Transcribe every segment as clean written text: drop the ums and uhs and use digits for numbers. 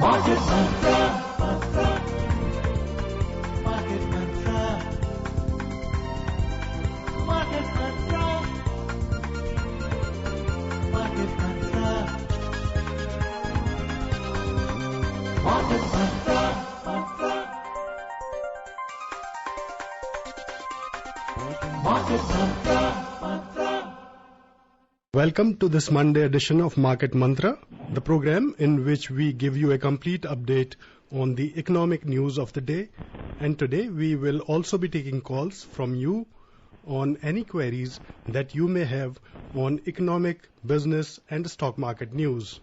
Market Mantra. Market Mantra. Market Mantra. Market Mantra. Market Mantra. Market Mantra. Welcome to this Monday edition of Market Mantra, the program in which we give you a complete update on the economic news of the day. And today we will also be taking calls from you on any queries that you may have on economic, business and stock market news.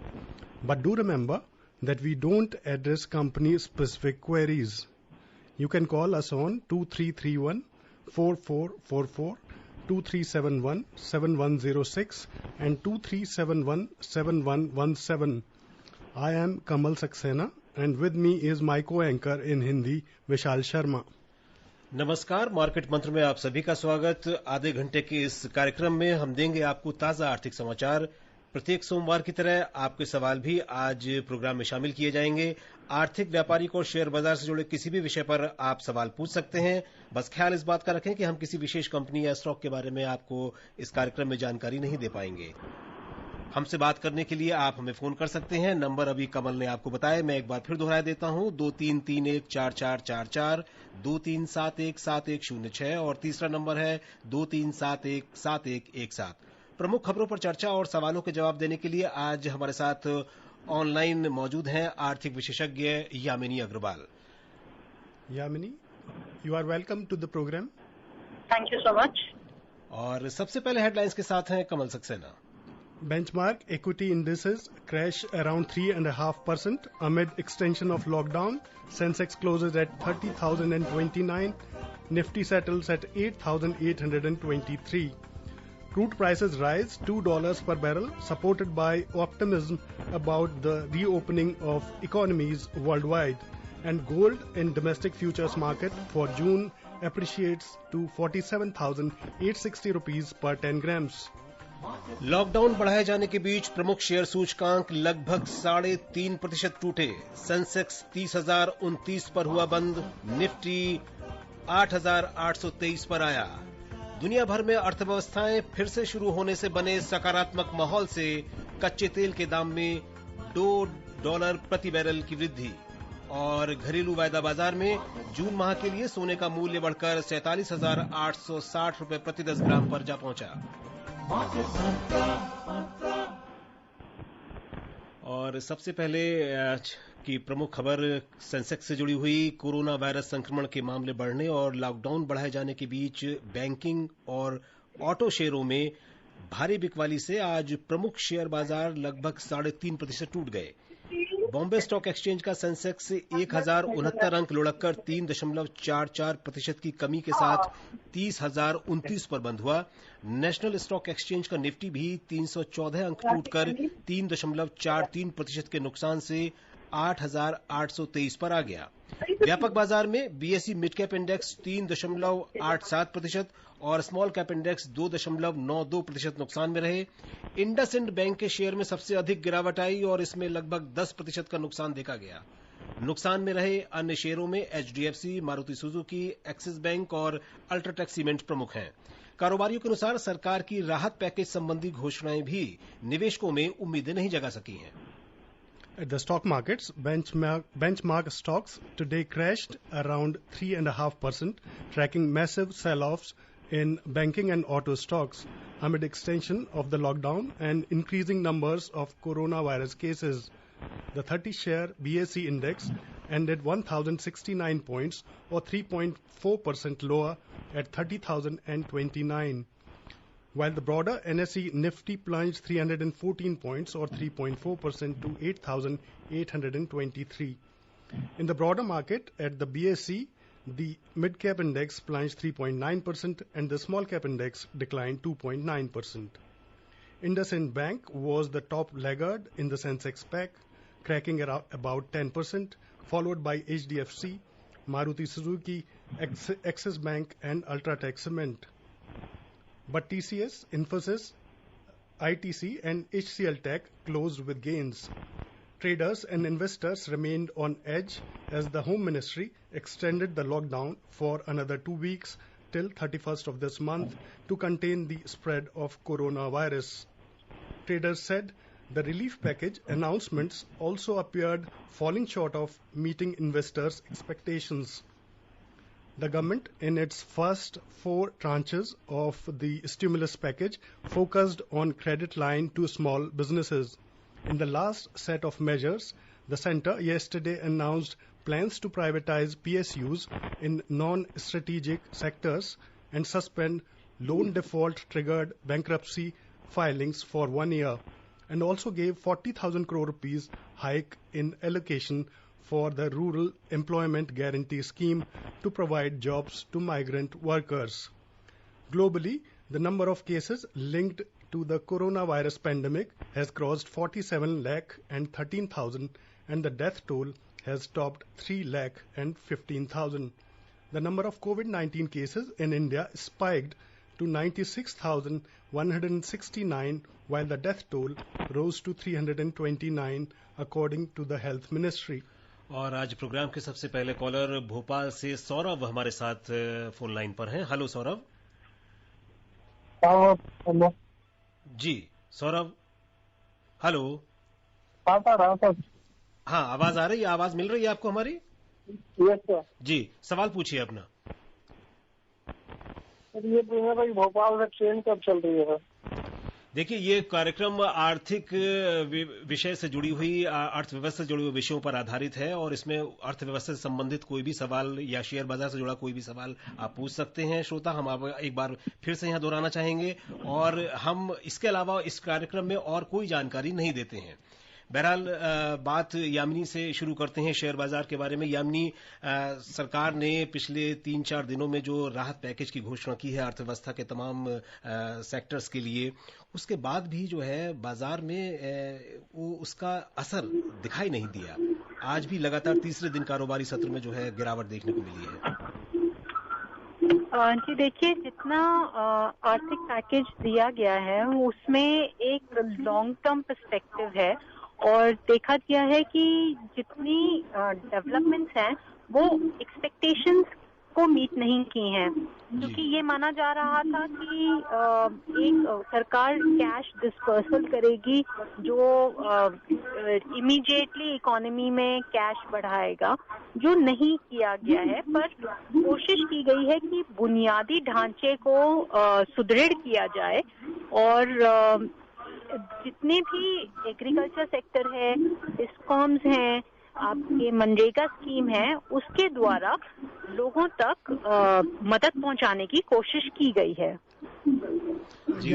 But do remember that we don't address company specific queries. You can call us on 2331 4444, 2371-7106 and 2371-7117. I am Kamal Saxena and with me is my co-anchor in Hindi, Vishal Sharma. नमस्कार, market मंत्र में आप सभी का स्वागत। आधे घंटे के इस कार्यक्रम में हम देंगे आपको ताजा आर्थिक समाचार। प्रत्येक सोमवार की तरह आपके सवाल भी आज प्रोग्राम में शामिल किए जाएंगे। आर्थिक, व्यापारिक और शेयर बाजार से जुड़े किसी भी विषय पर आप सवाल पूछ सकते हैं। बस ख्याल इस बात का रखें कि हम किसी विशेष कंपनी या स्टॉक के बारे में आपको इस कार्यक्रम में जानकारी नहीं दे पाएंगे। हमसे बात करने के लिए आप हमें फोन कर सकते हैं। नंबर अभी कमल ने आपको बताया, मैं एक बार फिर दोहरा देता हूं, 23314444, 23717106 और तीसरा नंबर है 23717117। प्रमुख खबरों पर चर्चा और सवालों के जवाब देने के लिए आज हमारे साथ ऑनलाइन मौजूद हैं आर्थिक विशेषज्ञ Yamini Agarwal. Yamini, you are welcome to the programme. Thank you so much. और सबसे पहले हेडलाइंस के साथ हैं Kamal Saxena. Benchmark equity indices crash around 3.5% amid extension of lockdown. Sensex closes at 30,029. Nifty settles at 8,823. Crude prices rise $2 per barrel, supported by optimism about the reopening of economies worldwide. And gold in domestic futures market for June appreciates to 47,860 rupees per 10 grams. Lockdown बढ़ाए जाने के बीच प्रमुख share सूचकांक लगभग 3.5% टूटे। Sensex 30,029 पर हुआ बंद, निफ्टी 8,823 पर आया। दुनिया भर में अर्थव्यवस्थाएं फिर से शुरू होने से बने सकारात्मक माहौल से कच्चे तेल के दाम में $2 प्रति बैरल की वृद्धि और घरेलू वायदा बाजार में जून माह के लिए सोने का मूल्य बढ़कर 47,860 रुपए प्रति 10 ग्राम पर जा पहुंचा। और सबसे पहले आज की प्रमुख खबर सेंसेक्स से जुड़ी हुई। कोरोना वायरस संक्रमण के मामले बढ़ने और लॉकडाउन बढ़ाए जाने के बीच बैंकिंग और ऑटो शेयरों में भारी बिकवाली से आज प्रमुख शेयर बाजार लगभग 3.5% टूट गए। बॉम्बे स्टॉक एक्सचेंज का सेंसेक्स 1,069 अंक लुढ़ककर 3.44% की कमी के साथ 30,029 पर बंद हुआ। नेशनल स्टॉक एक्सचेंज का निफ्टी भी 314 अंक टूटकर 3.43% के नुकसान से 8,823 पर आ गया। व्यापक बाजार में बीएसई मिड कैप इंडेक्स 3.87% और स्मॉल कैप इंडेक्स 2.92% नुकसान में रहे। इंडसइंड बैंक के शेयर में सबसे अधिक गिरावट आई और इसमें लगभग 10% का नुकसान देखा गया। नुकसान में रहे अन्य शेयरों में HDFC, Maruti Suzuki, axis bank और अल्ट्राटेक सीमेंट प्रमुख हैं। कारोबारियों के अनुसार सरकार की राहत पैकेज संबंधी घोषणाएं भी निवेशकों में उम्मीदें नहीं जगा सकी हैं। At the stock markets, benchmark stocks today crashed around 3.5%, tracking massive sell-offs in banking and auto stocks amid extension of the lockdown and increasing numbers of coronavirus cases. The 30-share BSE index ended 1,069 points or 3.4% lower at 30,029. While the broader NSE Nifty plunged 314 points or 3.4% to 8,823. In the broader market, at the BSE, the mid-cap index plunged 3.9% and the small-cap index declined 2.9%. IndusInd Bank was the top laggard in the Sensex pack, cracking about 10%, followed by HDFC, Maruti Suzuki, Axis Bank and Ultratech Cement. But TCS, Infosys, ITC and HCL Tech closed with gains. Traders and investors remained on edge as the Home Ministry extended the lockdown for another 2 weeks till 31st of this month to contain the spread of coronavirus. Traders said the relief package announcements also appeared falling short of meeting investors' expectations. The government, in its first 4 tranches of the stimulus package, focused on credit line to small businesses. In the last set of measures, the centre yesterday announced plans to privatize PSUs in non-strategic sectors and suspend loan default triggered bankruptcy filings for 1 year, and also gave 40,000 crore rupees hike in allocation for the Rural Employment Guarantee Scheme to provide jobs to migrant workers. Globally, the number of cases linked to the coronavirus pandemic has crossed 47 lakh and 13,000, and the death toll has topped 3 lakh and 15,000. The number of COVID-19 cases in India spiked to 96,169, while the death toll rose to 329, according to the Health Ministry. और आज programme के सबसे पहले collar Bhopal से सौरभ हमारे साथ phone line पर हैं। हेलो सौरभ। हेलो जी सौरभ, हेलो। हाँ, आवाज आ रही है? आवाज मिल रही है आपको हमारी? Yes sir. जी, सवाल पूछिए अपना। सर ये पूछना था कि भोपाल से ट्रेन कब चल रही है? देखिए, ये कार्यक्रम आर्थिक विषय से जुड़ी हुई, अर्थव्यवस्था से जुड़े हुए विषयों पर आधारित है और इसमें अर्थव्यवस्था से संबंधित कोई भी सवाल या शेयर बाजार से जुड़ा कोई भी सवाल आप पूछ सकते हैं। श्रोता, हम आप एक बार फिर से यहां दोहराना चाहेंगे और हम इसके अलावा इस कार्यक्रम में और कोई जानकारी नहीं देते हैं। बहरहाल बात यामिनी से शुरू करते हैं शेयर बाजार के बारे में। यामिनी, सरकार ने पिछले 3-4 दिनों में जो राहत पैकेज की घोषणा की है अर्थव्यवस्था के तमाम सेक्टर्स के लिए, उसके बाद भी जो है बाजार में वो उसका असर दिखाई नहीं दिया। आज भी लगातार तीसरे दिन कारोबारी सत्र में जो है गिरावट देखने को मिली है। जी देखिए, जितना आर्थिक पैकेज दिया गया है उसमें एक लॉन्ग टर्म पर्सपेक्टिव है और देखा गया है कि जितनी डेवलपमेंट्स हैं वो एक्सपेक्टेशंस को मीट नहीं की हैं, क्योंकि ये माना जा रहा था कि एक सरकार कैश डिस्पर्सल करेगी जो इमीडिएटली इकोनॉमी में कैश बढ़ाएगा, जो नहीं किया गया है। पर कोशिश की गई है कि बुनियादी ढांचे को सुदृढ़ किया जाए और जितने भी एग्रीकल्चर सेक्टर है, डिस्कॉम्स हैं, आपके मनरेगा स्कीम है, उसके द्वारा लोगों तक मदद पहुंचाने की कोशिश की गई है। जी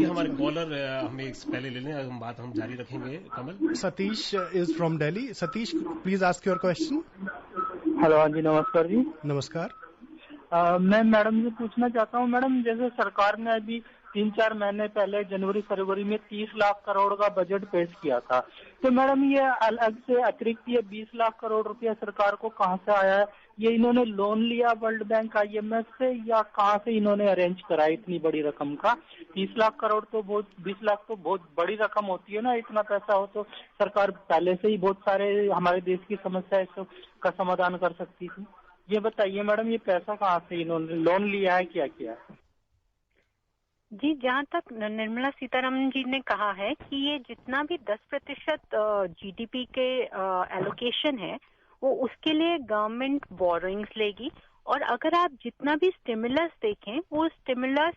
हमारे कॉलर हमें पहले ले लें, हम बात हम जारी रखेंगे। Kamal. Satish is from Delhi. Satish, please ask your question. Hello, हाँ जी, नमस्कार जी। नमस्कार। मैं मैडम से पूछना चाहता हूँ, मैडम जैसे सरकार ने अभी 3-4 महीने पहले जनवरी-फरवरी में 30 लाख करोड़ का बजट पेश किया था, तो मैडम ये अलग से अतिरिक्त ये 20 लाख करोड़ रुपया सरकार को कहाँ से आया है? ये इन्होंने लोन लिया वर्ल्ड बैंक IMF से या कहाँ से इन्होंने अरेंज करा इतनी बड़ी रकम का? 30 लाख करोड़ तो 20 लाख तो बहुत बड़ी रकम होती है ना। इतना पैसा हो तो सरकार पहले से ही बहुत सारे हमारे देश की समस्या का समाधान कर सकती थी। ये बताइए मैडम, ये पैसा कहाँ से इन्होंने लोन लिया है, क्या किया है? जी, जहाँ तक निर्मला सीतारमण जी ने कहा है कि ये जितना भी 10% GDP के एलोकेशन है वो उसके लिए गवर्नमेंट बोरोइंग्स लेगी, और अगर आप जितना भी स्टिमुलस देखें वो स्टिमुलस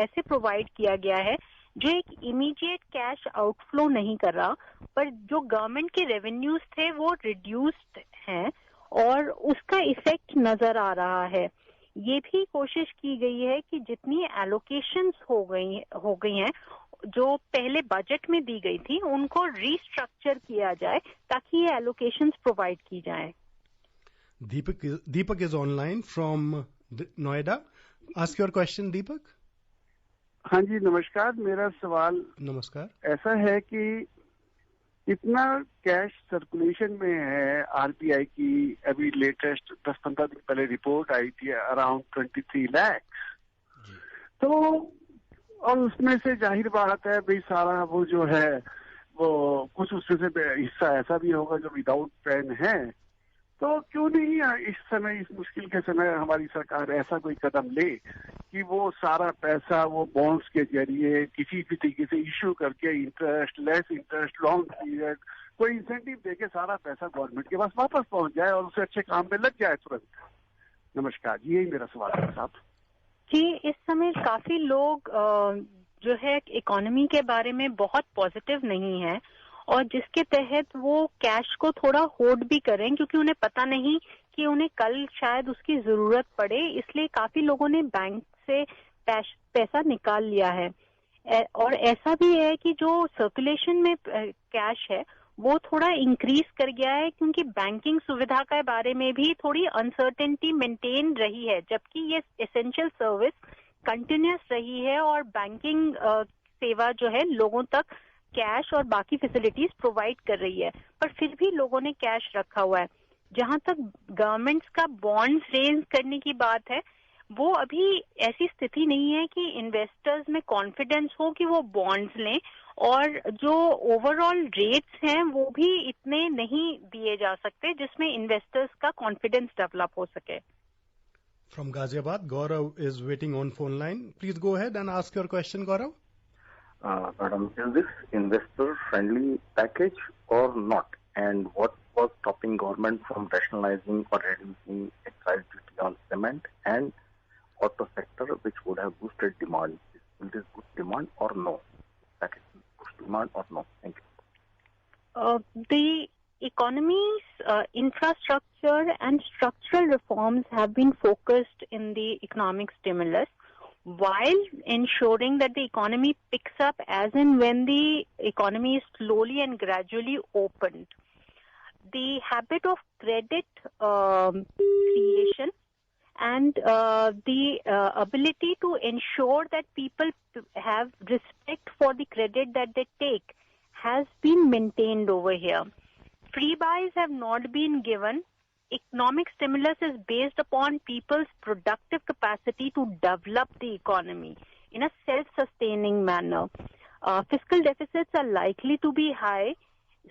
ऐसे प्रोवाइड किया गया है जो एक इमीडिएट कैश आउटफ्लो नहीं कर रहा, पर जो गवर्नमेंट के रेवेन्यूज थे वो रिड्यूस्ड हैं और उसका इफेक्ट नजर आ रहा है। ये भी कोशिश की गई है कि जितनी एलोकेशंस हो गई हैं जो पहले बजट में दी गई थी उनको रीस्ट्रक्चर किया जाए ताकि ये एलोकेशंस प्रोवाइड की जाए। Deepak is online from Noida. Ask your question Deepak. हाँ जी, नमस्कार। मेरा सवाल नमस्कार ऐसा है कि इतना कैश सर्कुलेशन में है RBI की, अभी लेटेस्ट 10-15 दिन पहले रिपोर्ट आई थी अराउंड 23 लाख। तो और उसमें से जाहिर बात है भाई सारा वो जो है वो कुछ उसमें से हिस्सा ऐसा भी होगा जो विदाउट पेन है। तो क्यों नहीं इस समय, इस मुश्किल के समय हमारी सरकार ऐसा कोई कदम ले कि वो सारा पैसा वो बॉन्ड्स के जरिए किसी भी तरीके से इश्यू करके interest, less interest, long period, कोई इंसेंटिव देके सारा पैसा गवर्नमेंट के पास वापस पहुंच जाए और उसे अच्छे काम में लग जाए तुरंत। नमस्कार जी, यही मेरा सवाल है साहब जी। इस समय काफी लोग जो है इकोनॉमी के बारे में बहुत पॉजिटिव नहीं है और जिसके तहत वो कैश को थोड़ा होल्ड भी करें क्योंकि उन्हें पता नहीं कि उन्हें कल शायद उसकी जरूरत पड़े, इसलिए काफी लोगों ने बैंक से पैसा निकाल लिया है। और ऐसा भी है कि जो सर्कुलेशन में कैश है वो थोड़ा इंक्रीज कर गया है क्योंकि बैंकिंग सुविधा के बारे में भी थोड़ी अनसर्टेनिटी मेंटेन रही है, जबकि ये एसेंशियल सर्विस कंटिन्यूस रही है और बैंकिंग सेवा जो है लोगों तक कैश और बाकी फैसिलिटीज प्रोवाइड कर रही है, पर फिर भी लोगों ने कैश रखा हुआ है। जहां तक गवर्नमेंट्स का बॉन्ड्स रेज करने की बात है, वो अभी ऐसी स्थिति नहीं है कि इन्वेस्टर्स में कॉन्फिडेंस हो कि वो बॉन्ड्स लें और जो ओवरऑल रेट्स हैं वो भी इतने नहीं दिए जा सकते जिसमें इन्वेस्टर्स का कॉन्फिडेंस डेवलप हो सके। From Ghaziabad, Gaurav is waiting on phone line. Please go ahead and ask your question, Gaurav. Madam, is this investor-friendly package or not? And what was stopping government from rationalizing or reducing excise duty on cement and auto sector, which would have boosted demand? Will this boost demand or no? Package boost demand or no? Thank you. The economy's infrastructure and structural reforms have been focused in the economic stimulus while ensuring that the economy picks up as and when the economy is slowly and gradually opened. The habit of credit creation and the ability to ensure that people have respect for the credit that they take has been maintained over here. Free buys have not been given. Economic stimulus is based upon people's productive capacity to develop the economy in a self-sustaining manner. Fiscal deficits are likely to be high,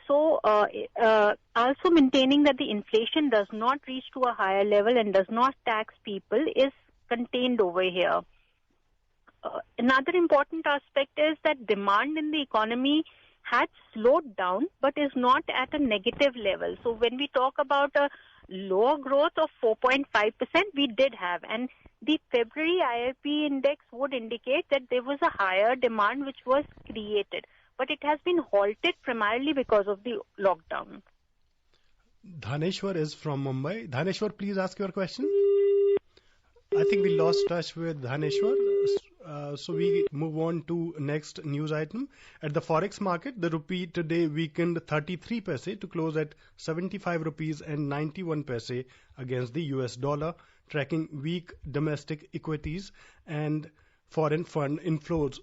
so also maintaining that the inflation does not reach to a higher level and does not tax people is contained over here. Another important aspect is that demand in the economy had slowed down but is not at a negative level. So when we talk about a lower growth of 4.5%, we did have, and the February IIP index would indicate that there was a higher demand which was created, but it has been halted primarily because of the lockdown. Dhaneshwar is from Mumbai. Dhaneshwar, please ask your question. I think we lost touch with Dhaneshwar. So we move on to next news item. At the forex market, the rupee today weakened 33 paise to close at 75 rupees and 91 paise against the US dollar, tracking weak domestic equities and foreign fund outflows.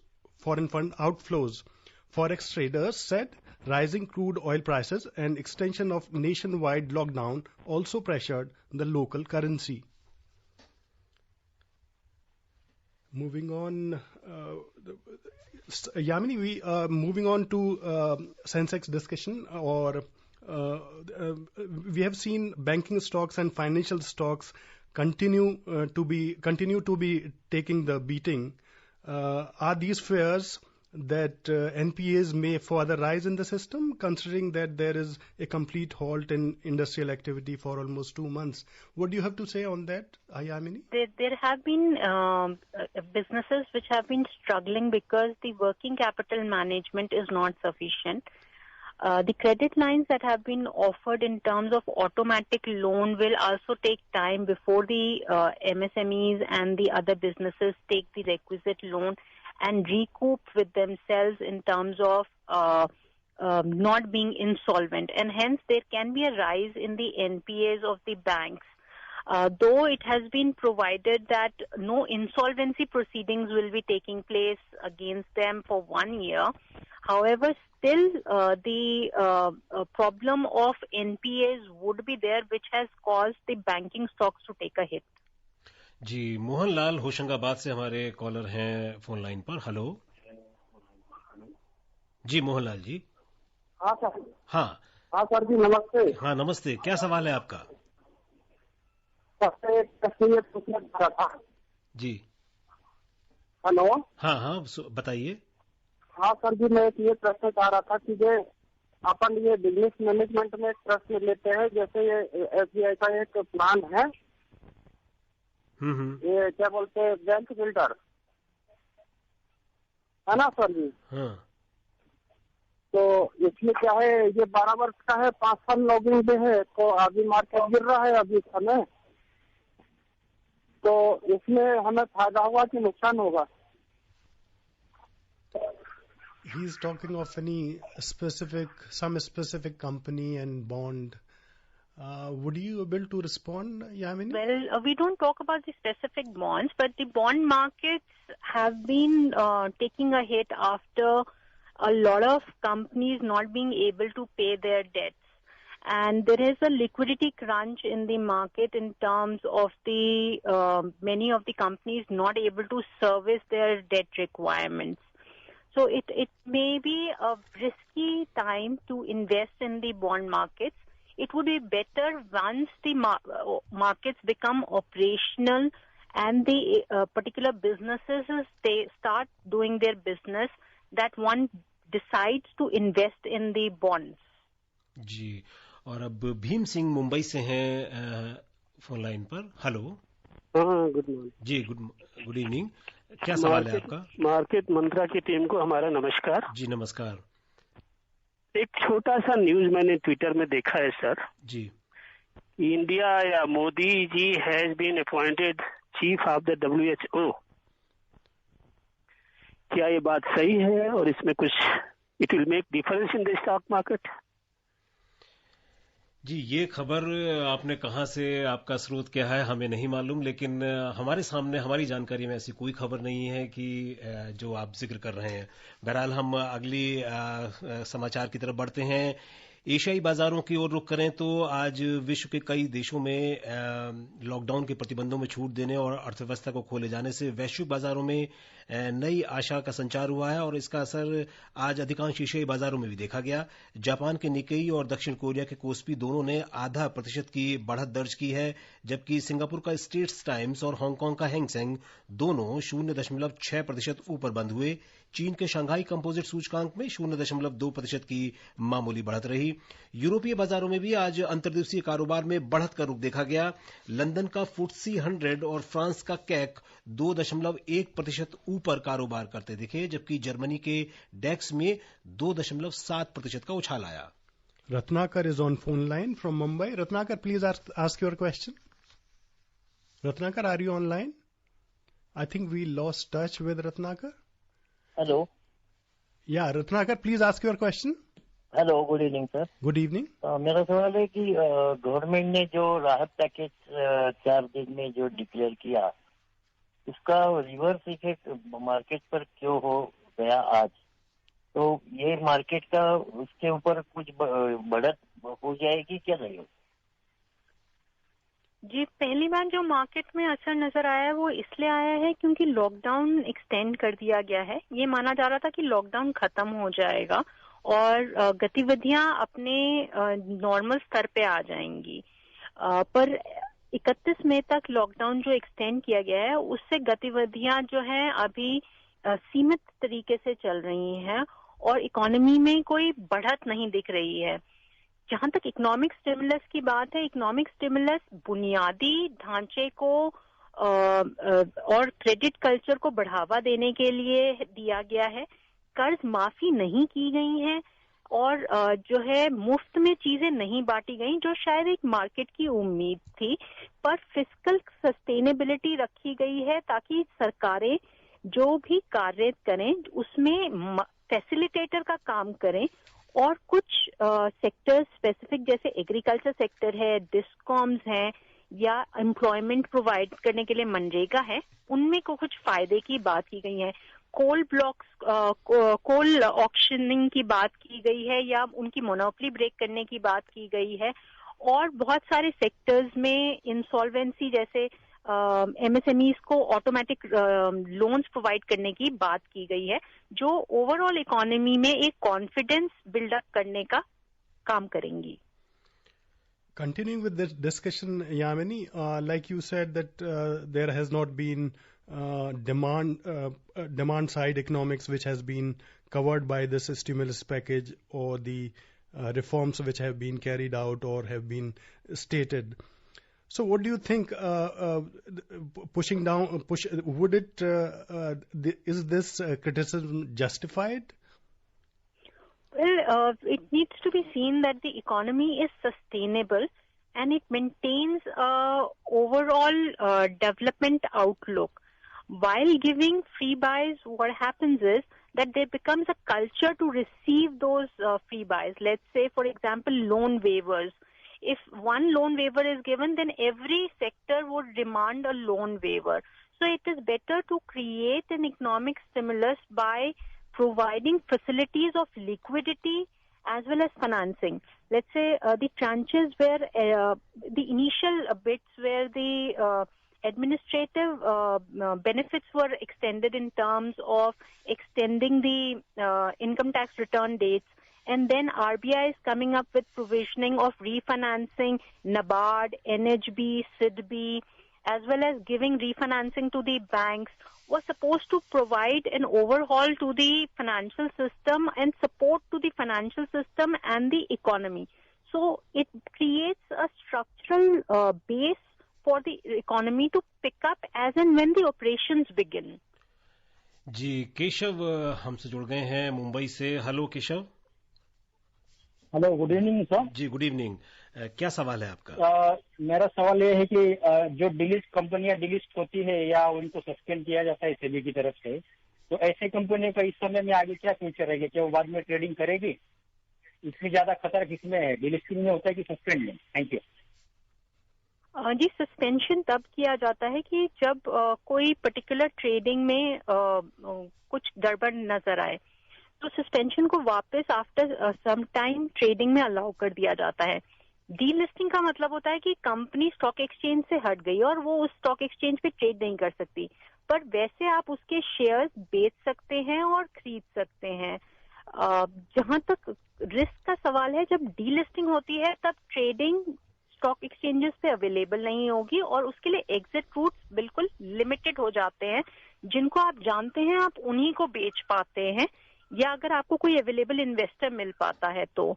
Forex traders said rising crude oil prices and extension of nationwide lockdown also pressured the local currency. Moving on, Yamini, we are moving on to Sensex discussion. Or we have seen banking stocks and financial stocks continue to be taking the beating. Are these fears that NPAs may further rise in the system, considering that there is a complete halt in industrial activity for almost 2 months? What do you have to say on that, Ayamini? There have been businesses which have been struggling because the working capital management is not sufficient. The credit lines that have been offered in terms of automatic loan will also take time before the MSMEs and the other businesses take the requisite loan and recoup with themselves in terms of not being insolvent. And hence there can be a rise in the NPAs of the banks. Though it has been provided that no insolvency proceedings will be taking place against them for 1 year. However, still the problem of NPAs would be there, which has caused the banking stocks to take a hit. जी, मोहनलाल होशंगाबाद से हमारे collar हैं phone line पर। Hello जी, मोहनलाल जी। हाँ sir. हाँ हाँ sir जी, नमस्ते। हाँ, नमस्ते। क्या सवाल है आपका? सबसे एक प्रश्न ये पूछना चाह रहा था। जी। हेलो। हाँ हाँ, बताइए। हाँ सर जी, मैं ये प्रश्न चाह रहा था कि ये अपन ये बिजनेस मैनेजमेंट में एक प्रश्न लेते हैं, जैसे ये SBI का एक प्लान है, ये क्या बोलते हैं, बैंक बिल्डर, है ना सर जी? हाँ तो इसमें क्या है, ये 12 वर्ष का है, 5 साल लॉगिंग पे है, तो अभी मार्केट गिर रहा है अभी समय, तो इसमें हमें फायदा होगा कि नुकसान होगा? He's talking of some specific company and bond. Would you be able to respond, Yamini? Well, we don't talk about the specific bonds, but the bond markets have been taking a hit after a lot of companies not being able to pay their debts. And there is a liquidity crunch in the market in terms of the many of the companies not able to service their debt requirements. So it may be a risky time to invest in the bond markets. It would be better once the markets become operational and the particular businesses they start doing their business, that one decides to invest in the bonds. जी, और अब भीम सिंह मुंबई से हैं phone line पर। Hello. हाँ, good morning जी, good evening. क्या सवाल है आपका? मार्केट मंत्रा की टीम को हमारा नमस्कार जी, नमस्कार। एक छोटा सा न्यूज मैंने ट्विटर में देखा है सर जी। इंडिया या Modi ji has been appointed chief of the WHO। क्या ये बात सही है और इसमें कुछ it will make difference in the stock market? जी, ये खबर आपने कहाँ से, आपका स्रोत क्या है हमें नहीं मालूम, लेकिन हमारे सामने हमारी जानकारी में ऐसी कोई खबर नहीं है कि जो आप जिक्र कर रहे हैं। बहरहाल हम अगली समाचार की तरफ बढ़ते हैं। एशियाई बाजारों की ओर रुख करें तो आज विश्व के कई देशों में लॉकडाउन के प्रतिबंधों में छूट देने और अर्थव्यवस्था को खोले जाने से वैश्विक बाजारों में नई आशा का संचार हुआ है और इसका असर आज अधिकांश एशियाई बाजारों में भी देखा गया। जापान के निक्केई और दक्षिण कोरिया के कोस्पी दोनों ने 0.5% की बढ़त दर्ज की है, जबकि सिंगापुर का स्ट्रेट्स टाइम्स और हांगकांग का हैंगसेंग दोनों 0.6% ऊपर बंद हुए। चीन के शंघाई कंपोजिट सूचकांक में 0.2% की मामूली बढ़त रही। यूरोपीय बाजारों में भी आज अंतर्दिवसीय कारोबार में बढ़त का रुख देखा गया। लंदन का FTSE 100 और फ्रांस का कैक 2.1% ऊपर कारोबार करते दिखे, जबकि जर्मनी के डेक्स में 2.7% का उछाल आया। Ratnakar is on phone line from Mumbai. Ratnakar, please ask your question. Ratnakar, are you online? I think we lost touch with Ratnakar. Hello. Yeah, Ratnakar, please ask your question. Hello, good evening sir. Good evening. मेरा सवाल है कि government ने जो राहत package 4 दिन में जो डिक्लेयर किया, उसका रिवर्स इफेक्ट मार्केट पर क्यों हो गया आज? तो ये मार्केट का उसके ऊपर कुछ बढ़त हो जाएगी क्या नहीं? जी, पहली बार जो मार्केट में असर नजर आया है वो इसलिए आया है क्योंकि लॉकडाउन एक्सटेंड कर दिया गया है। ये माना जा रहा था कि लॉकडाउन खत्म हो जाएगा और गतिविधियां अपने नॉर्मल स्तर पे आ जाएंगी, पर 31 मई तक लॉकडाउन जो एक्सटेंड किया गया है उससे गतिविधियां जो है अभी सीमित तरीके से चल रही हैं और इकोनॉमी में कोई बढ़त नहीं दिख रही है। जहां तक इकोनॉमिक स्टिमुलस की बात है, इकोनॉमिक स्टिमुलस बुनियादी ढांचे को और क्रेडिट कल्चर को बढ़ावा देने के लिए दिया गया है। कर्ज माफी नहीं की गई है और जो है मुफ्त में चीजें नहीं बांटी गई, जो शायद एक मार्केट की उम्मीद थी, पर फिस्कल सस्टेनेबिलिटी रखी गई है ताकि सरकारें जो भी कार्य करें उसमें फैसिलिटेटर का काम करें और कुछ सेक्टर स्पेसिफिक जैसे एग्रीकल्चर सेक्टर है, डिस्कॉम्स हैं या एम्प्लॉयमेंट प्रोवाइड करने के लिए मनरेगा है, उनमें को कुछ फायदे की बात की गई है। कोल ब्लॉक्स कोल ऑक्शनिंग की बात की गई है या उनकी मोनोपोली ब्रेक करने की बात की गई है और बहुत सारे सेक्टर्स में इंसॉल्वेंसी जैसे MSMEs को ऑटोमेटिक लोन्स प्रोवाइड करने की बात की गई है, जो ओवरऑल इकोनॉमी में एक कॉन्फिडेंस बिल्डअप करने का काम करेंगी. Continuing with this discussion, Yamini, like you said that there has not been demand side economics which has been covered by this stimulus package or the reforms which have been carried out or have been stated. So what do you think, is this criticism justified? Well, it needs to be seen that the economy is sustainable and it maintains a overall development outlook. While giving free buys, what happens is that there becomes a culture to receive those free buys. Let's say, for example, loan waivers. If one loan waiver is given, then every sector would demand a loan waiver. So it is better to create an economic stimulus by providing facilities of liquidity as well as financing. Let's say the tranches where the initial bits where the administrative benefits were extended in terms of extending the income tax return dates, and then RBI is coming up with provisioning of refinancing NABARD, NHB, SIDBI, as well as giving refinancing to the banks, was supposed to provide an overhaul to the financial system and support to the financial system and the economy. So it creates a structural base for the economy to pick up as and when the operations begin. जी, केशव हमसे जुड़ गए हैं मुंबई से. Hello Keshav. Hello, good evening sir. जी, good evening. क्या सवाल है आपका? मेरा सवाल ये है कि जो डिलिस्ट कंपनियां डिलिस्ट होती है या उनको सस्पेंड किया जाता है सेबी की तरफ से, तो ऐसे कंपनियों का इस समय में आगे क्या फ्यूचर रहेगा? क्या वो बाद में ट्रेडिंग करेगी? इसमें ज्यादा खतरा किसमें है, डिलिस्टिंग में होता है कि सस्पेंड में? Thank you. जी, सस्पेंशन तब किया जाता है कि जब कोई पर्टिकुलर ट्रेडिंग में कुछ गड़बड़ नजर आए, तो सस्पेंशन को वापस आफ्टर सम टाइम ट्रेडिंग में अलाउ कर दिया जाता है. डीलिस्टिंग का मतलब होता है कि कंपनी स्टॉक एक्सचेंज से हट गई और वो उस स्टॉक एक्सचेंज पे ट्रेड नहीं कर सकती, पर वैसे आप उसके शेयर्स बेच सकते हैं और खरीद सकते हैं. जहां तक रिस्क का सवाल है, जब डीलिस्टिंग होती है तब ट्रेडिंग स्टॉक एक्सचेंजेस पे अवेलेबल नहीं होगी और उसके लिए एग्जिट रूट्स बिल्कुल लिमिटेड हो जाते हैं. जिनको आप जानते हैं आप उन्हीं को बेच पाते हैं, या अगर आपको कोई अवेलेबल इन्वेस्टर मिल पाता है तो.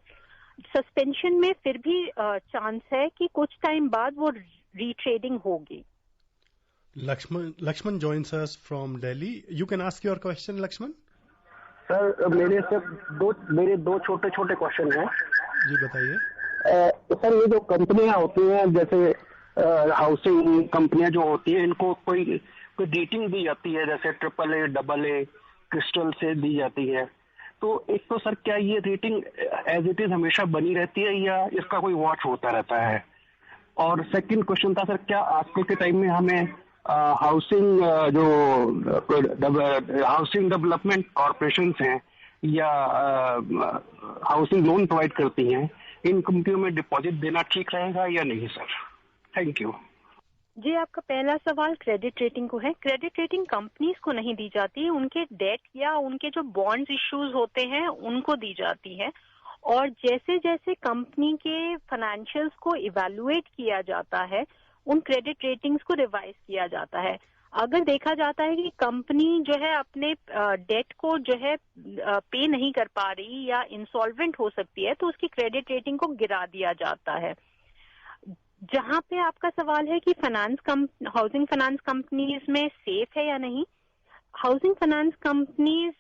सस्पेंशन में फिर भी चांस है कि कुछ टाइम बाद वो रीट्रेडिंग होगी. Lakshman joins us from Delhi. You can ask your question, Lakshman. Sir, मेरे दो छोटे छोटे क्वेश्चन हैं. जी बताइए. सर, ये जो कंपनियां होती हैं, जैसे हाउसिंग कंपनियां जो होती है, इनको कोई रेटिंग दी जाती है, जैसे AAA, AA, क्रिस्टल से दी जाती है. तो एक तो सर, क्या ये रेटिंग एज इट इज हमेशा बनी रहती है या इसका कोई वॉच होता रहता है? और सेकंड क्वेश्चन था सर, क्या आजकल के टाइम में हमें हाउसिंग डेवलपमेंट कॉर्पोरेशंस हैं या हाउसिंग लोन प्रोवाइड करती हैं, इन कंपनियों में डिपॉजिट देना ठीक रहेगा या नहीं सर? Thank you. जी, आपका पहला सवाल क्रेडिट रेटिंग को है. क्रेडिट रेटिंग कंपनीज को नहीं दी जाती, उनके डेट या उनके जो बॉन्ड्स इश्यूज होते हैं उनको दी जाती है. और जैसे जैसे कंपनी के फाइनेंशियल्स को इवैल्यूएट किया जाता है, उन क्रेडिट रेटिंग्स को रिवाइज किया जाता है. अगर देखा जाता है कि कंपनी जो है अपने डेट को जो है पे नहीं कर पा रही या इंसॉल्वेंट हो सकती है, तो उसकी क्रेडिट रेटिंग को गिरा दिया जाता है. जहां पे आपका सवाल है कि हाउसिंग फाइनेंस कंपनीज में सेफ है या नहीं, हाउसिंग फाइनेंस कंपनीज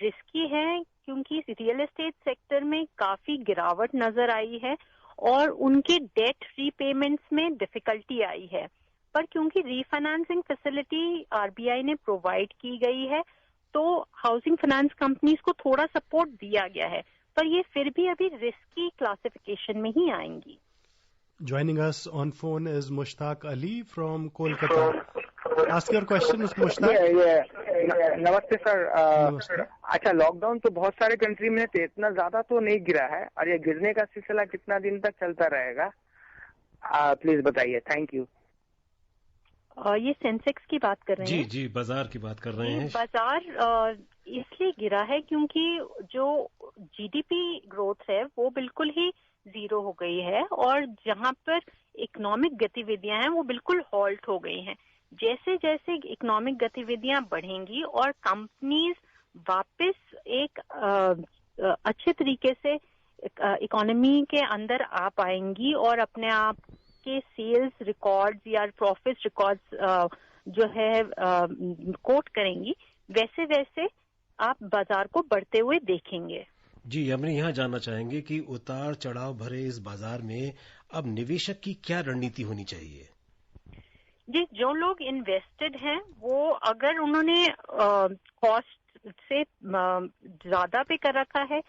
रिस्की है क्योंकि रियल एस्टेट सेक्टर में काफी गिरावट नजर आई है और उनके डेट रीपेमेंट्स में डिफिकल्टी आई है. पर क्योंकि रीफाइनेंसिंग फैसिलिटी आरबीआई ने प्रोवाइड की गई है, तो हाउसिंग फाइनेंस कंपनीज को थोड़ा सपोर्ट दिया गया है, पर ये फिर भी अभी रिस्की क्लासिफिकेशन में ही आएंगी. Joining us on phone is Mushtaq Ali from Kolkata. Ask your question, Mushtaq. नमस्ते सर. अच्छा, लॉकडाउन तो बहुत सारे कंट्री में तो इतना ज्यादा तो नहीं गिरा है, और ये गिरने का सिलसिला कितना दिन तक चलता रहेगा, प्लीज बताइए. Thank you. ये सेंसेक्स की बात कर रहे हैं? जी, बाजार की बात कर रहे हैं। बाजार इसलिए गिरा है क्योंकि जो जीडीपी ग्रोथ है वो बिल्कुल ही जीरो हो गई है और जहां पर इकोनॉमिक गतिविधियां हैं वो बिल्कुल हॉल्ट हो गई हैं। जैसे जैसे इकोनॉमिक गतिविधियां बढ़ेंगी और कंपनीज वापस एक अच्छे तरीके से इकोनॉमी के अंदर आ पाएंगी और अपने आप के सेल्स रिकॉर्ड्स या प्रॉफिट रिकॉर्ड्स जो है कोट करेंगी, वैसे वैसे आप बाजार को बढ़ते हुए देखेंगे। जी, हम यहाँ जानना चाहेंगे कि उतार चढ़ाव भरे इस बाजार में अब निवेशक की क्या रणनीति होनी चाहिए? जी, जो लोग इन्वेस्टेड हैं वो अगर उन्होंने कॉस्ट से ज्यादा पे कर रखा है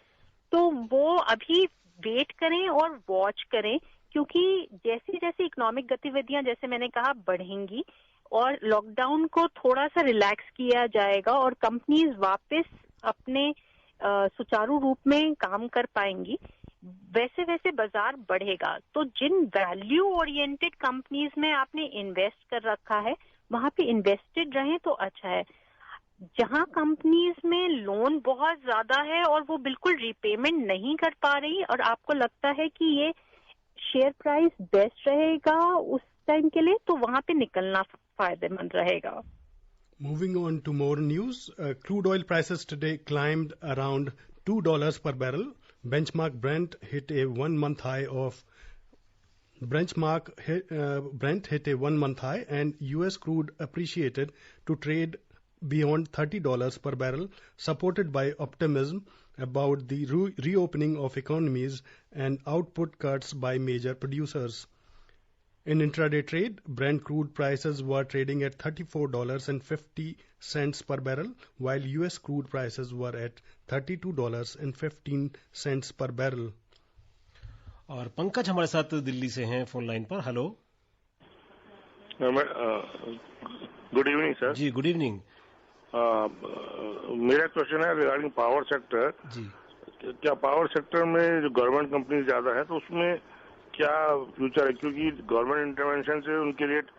तो वो अभी वेट करें और वॉच करें, क्योंकि जैसे जैसे इकोनॉमिक गतिविधियां जैसे मैंने कहा बढ़ेंगी और लॉकडाउन को थोड़ा सा रिलैक्स किया जाएगा और कंपनीज वापस अपने सुचारू रूप में काम कर पाएंगी, वैसे वैसे बाजार बढ़ेगा। तो जिन वैल्यू ओरिएंटेड कंपनीज में आपने इन्वेस्ट कर रखा है वहां पे इन्वेस्टेड रहें तो अच्छा है। जहां कंपनीज में लोन बहुत ज्यादा है और वो बिल्कुल रीपेमेंट नहीं कर पा रही और आपको लगता है कि ये शेयर प्राइस बेस्ट रहेगा उस टाइम के लिए, तो वहां पे निकलना फायदेमंद रहेगा। Moving on to more news, crude oil prices today climbed around $2 per barrel. Benchmark Brent hit a 1-month high, and U.S. crude appreciated to trade beyond $30 per barrel, supported by optimism about the reopening of economies and output cuts by major producers. In intraday trade, Brent crude prices were trading at $34.50 per barrel, while U.S. crude prices were at $32.15 per barrel. और पंकज हमारे साथ दिल्ली से हैं phone line पर। Hello. Good evening sir. जी, good evening. मेरा question है regarding power sector. जी, क्या पावर सेक्टर में जो गवर्नमेंट कंपनी ज्यादा है तो उसमें क्या फ्यूचर है, क्योंकि गवर्नमेंट इंटरवेंशन से उनके रेट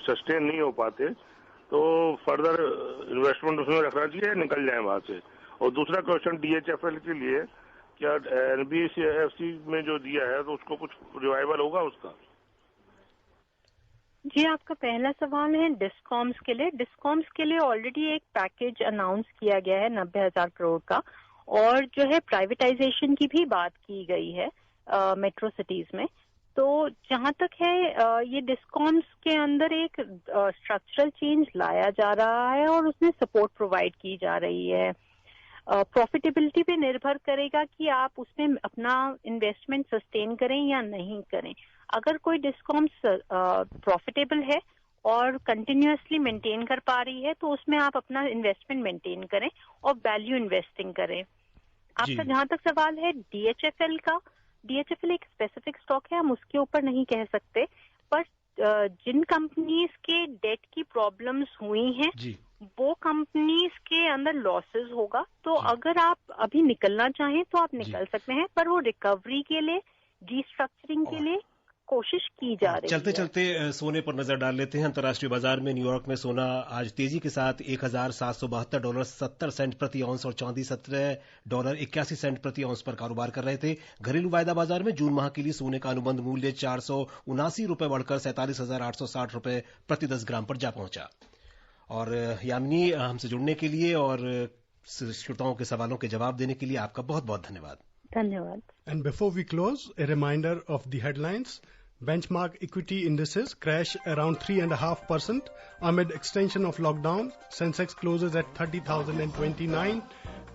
सस्टेन नहीं हो पाते, तो फर्दर इन्वेस्टमेंट उसमें रखना चाहिए, निकल जाए वहां से। और दूसरा क्वेश्चन DHFL के लिए, क्या NBFC में जो दिया है तो उसको कुछ रिवाइवल होगा उसका? जी, आपका पहला सवाल है डिस्कॉम्स के लिए। डिस्कॉम्स के लिए ऑलरेडी एक पैकेज अनाउंस किया गया है 90,000 करोड़ का, और जो है प्राइवेटाइजेशन की भी बात की गई है मेट्रो सिटीज में। तो जहां तक है ये डिस्कॉम्स के अंदर एक स्ट्रक्चरल चेंज लाया जा रहा है और उसमें सपोर्ट प्रोवाइड की जा रही है। प्रॉफिटेबिलिटी पे निर्भर करेगा कि आप उसमें अपना इन्वेस्टमेंट सस्टेन करें या नहीं करें। अगर कोई डिस्कॉम्स प्रॉफिटेबल है और कंटिन्यूअसली मेंटेन कर पा रही है तो उसमें आप अपना इन्वेस्टमेंट मेंटेन करें और वैल्यू इन्वेस्टिंग करें। आपका जहां तक सवाल है DHFL का, DHFL एक स्पेसिफिक स्टॉक है, हम उसके ऊपर नहीं कह सकते, पर जिन कंपनीज के डेट की प्रॉब्लम्स हुई हैं वो कंपनीज के अंदर लॉसेस होगा, तो अगर आप अभी निकलना चाहें तो आप निकल सकते हैं, पर वो रिकवरी के लिए, रीस्ट्रक्चरिंग के लिए कोशिश की जा रही है। चलते चलते सोने पर नजर डाल लेते हैं। अंतर्राष्ट्रीय बाजार में न्यूयॉर्क में सोना आज तेजी के साथ $1,772.70 प्रति औंस और चांदी $17.81 प्रति औंस पर कारोबार कर रहे थे। घरेलू वायदा बाजार में जून माह के लिए सोने का अनुबंध मूल्य ₹479 बढ़कर ₹47,860 प्रति 10 ग्राम पर जा पहुंचा। और यामिनी, हमसे जुड़ने के लिए और श्रोताओं के सवालों के जवाब देने के लिए आपका बहुत बहुत धन्यवाद। धन्यवाद। And before we close, a reminder of the headlines. Benchmark equity indices crash around 3.5% amid extension of lockdown. Sensex closes at 30,029.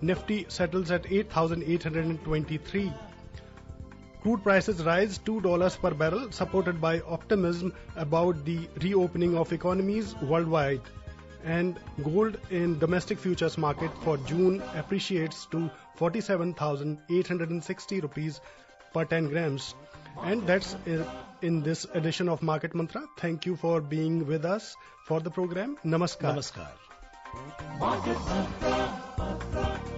Nifty settles at 8,823. Crude prices rise $2 per barrel, supported by optimism about the reopening of economies worldwide. And gold in domestic futures market for June appreciates to 47,860 rupees per 10 grams. And that's in this edition of Market Mantra. Thank you for being with us for the program. Namaskar. नमस्कार। Market Mantra.